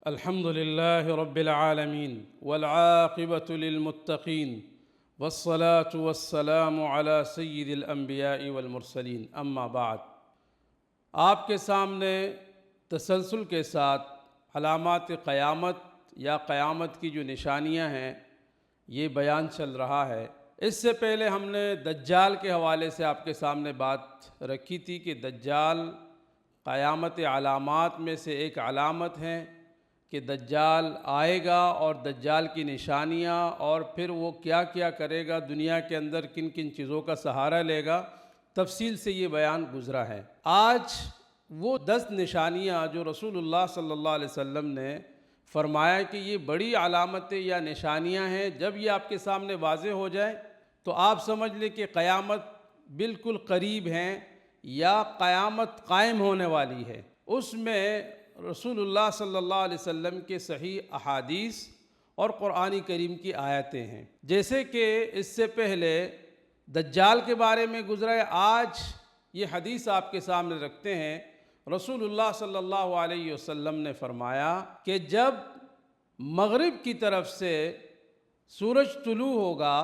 الحمد لله رب العالمين والعاقبة للمتقين والصلاة والسلام على سيد الأنبياء والمرسلين اما بعد۔ آپ کے سامنے تسلسل کے ساتھ علامات قیامت یا قیامت کی جو نشانیاں ہیں یہ بیان چل رہا ہے۔ اس سے پہلے ہم نے دجال کے حوالے سے آپ کے سامنے بات رکھی تھی کہ دجال قیامت علامات میں سے ایک علامت ہے کہ دجال آئے گا اور دجال کی نشانیاں اور پھر وہ کیا کیا کرے گا، دنیا کے اندر کن کن چیزوں کا سہارا لے گا، تفصیل سے یہ بیان گزرا ہے۔ آج وہ 10 نشانیاں جو رسول اللہ صلی اللہ علیہ وسلم نے فرمایا کہ یہ بڑی علامتیں یا نشانیاں ہیں، جب یہ آپ کے سامنے واضح ہو جائے تو آپ سمجھ لیں کہ قیامت بالکل قریب ہیں یا قیامت قائم ہونے والی ہے۔ اس میں رسول اللہ صلی اللہ علیہ وسلم کے صحیح احادیث اور قرآن کریم کی آیتیں ہیں۔ جیسے کہ اس سے پہلے دجال کے بارے میں گزرا ہے، آج یہ حدیث آپ کے سامنے رکھتے ہیں۔ رسول اللہ صلی اللہ علیہ وسلم نے فرمایا کہ جب مغرب کی طرف سے سورج طلوع ہوگا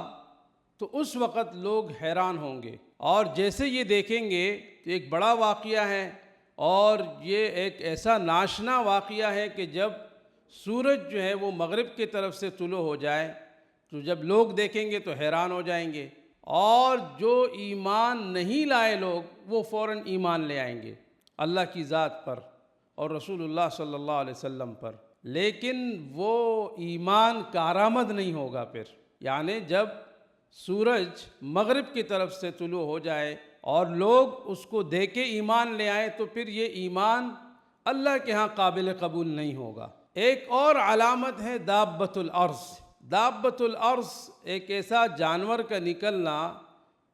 تو اس وقت لوگ حیران ہوں گے، اور جیسے یہ دیکھیں گے تو ایک بڑا واقعہ ہے، اور یہ ایک ایسا ناشنا واقعہ ہے کہ جب سورج جو ہے وہ مغرب کی طرف سے طلوع ہو جائے تو جب لوگ دیکھیں گے تو حیران ہو جائیں گے، اور جو ایمان نہیں لائے لوگ وہ فوراً ایمان لے آئیں گے اللہ کی ذات پر اور رسول اللہ صلی اللہ علیہ وسلم پر، لیکن وہ ایمان کارآمد نہیں ہوگا پھر۔ یعنی جب سورج مغرب کی طرف سے طلوع ہو جائے اور لوگ اس کو دیکھے ایمان لے آئیں تو پھر یہ ایمان اللہ کے ہاں قابل قبول نہیں ہوگا۔ ایک اور علامت ہے دابۃ الارض۔ دابۃ الارض ایک ایسا جانور کا نکلنا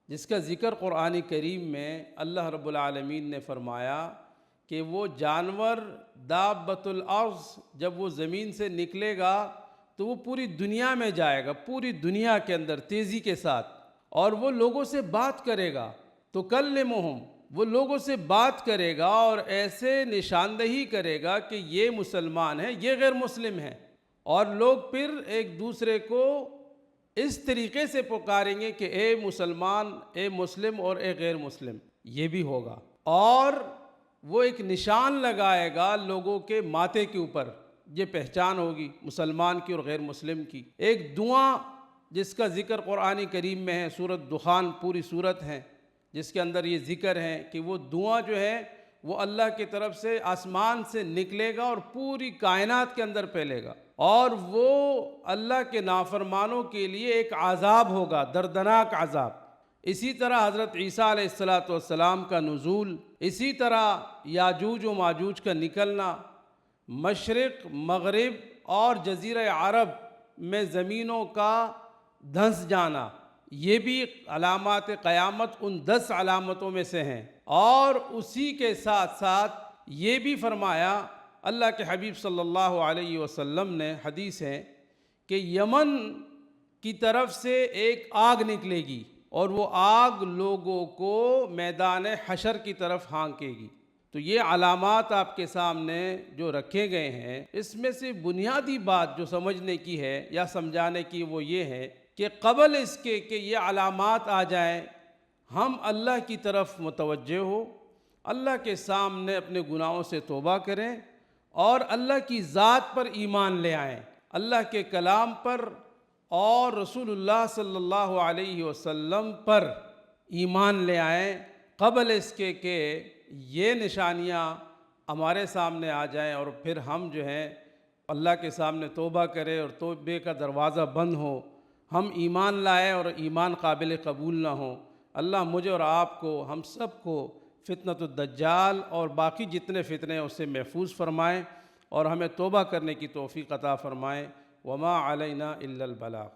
جس کا ذکر قرآن کریم میں اللہ رب العالمین نے فرمایا کہ وہ جانور دابۃ الارض جب وہ زمین سے نکلے گا تو وہ پوری دنیا میں جائے گا، پوری دنیا کے اندر تیزی کے ساتھ، اور وہ لوگوں سے بات کرے گا، تو کلمہم، وہ لوگوں سے بات کرے گا اور ایسے نشاندہی کرے گا کہ یہ مسلمان ہے، یہ غیر مسلم ہے، اور لوگ پھر ایک دوسرے کو اس طریقے سے پکاریں گے کہ اے مسلمان، اے مسلم اور اے غیر مسلم، یہ بھی ہوگا۔ اور وہ ایک نشان لگائے گا لوگوں کے ماتھے کے اوپر، یہ پہچان ہوگی مسلمان کی اور غیر مسلم کی۔ ایک دعا جس کا ذکر قرآن کریم میں ہے، سورۃ دخان پوری سورت ہے جس کے اندر یہ ذکر ہے کہ وہ دعا جو ہے وہ اللہ کی طرف سے آسمان سے نکلے گا اور پوری کائنات کے اندر پھیلے گا، اور وہ اللہ کے نافرمانوں کے لیے ایک عذاب ہوگا، دردناک عذاب۔ اسی طرح حضرت عیسیٰ علیہ السلام کا نزول، اسی طرح یاجوج و ماجوج کا نکلنا، مشرق مغرب اور جزیرہ عرب میں زمینوں کا دھنس جانا، یہ بھی علامات قیامت ان 10 علامتوں میں سے ہیں۔ اور اسی کے ساتھ ساتھ یہ بھی فرمایا اللہ کے حبیب صلی اللہ علیہ وسلم نے، حدیث ہے کہ یمن کی طرف سے ایک آگ نکلے گی اور وہ آگ لوگوں کو میدان حشر کی طرف ہانکے گی۔ تو یہ علامات آپ کے سامنے جو رکھے گئے ہیں، اس میں سے بنیادی بات جو سمجھنے کی ہے یا سمجھانے کی وہ یہ ہے کہ قبل اس کے کہ یہ علامات آ جائیں، ہم اللہ کی طرف متوجہ ہو، اللہ کے سامنے اپنے گناہوں سے توبہ کریں اور اللہ کی ذات پر ایمان لے آئیں، اللہ کے کلام پر اور رسول اللہ صلی اللہ علیہ وسلم پر ایمان لے آئیں، قبل اس کے کہ یہ نشانیاں ہمارے سامنے آ جائیں اور پھر ہم جو ہیں اللہ کے سامنے توبہ کریں اور توبے کا دروازہ بند ہو، ہم ایمان لائے اور ایمان قابل قبول نہ ہو۔ اللہ مجھے اور آپ کو، ہم سب کو فتنۃ الدجال اور باقی جتنے فتنے ہیں اس سے محفوظ فرمائیں اور ہمیں توبہ کرنے کی توفیق عطا فرمائیں۔ وما علینا الا البلاغ۔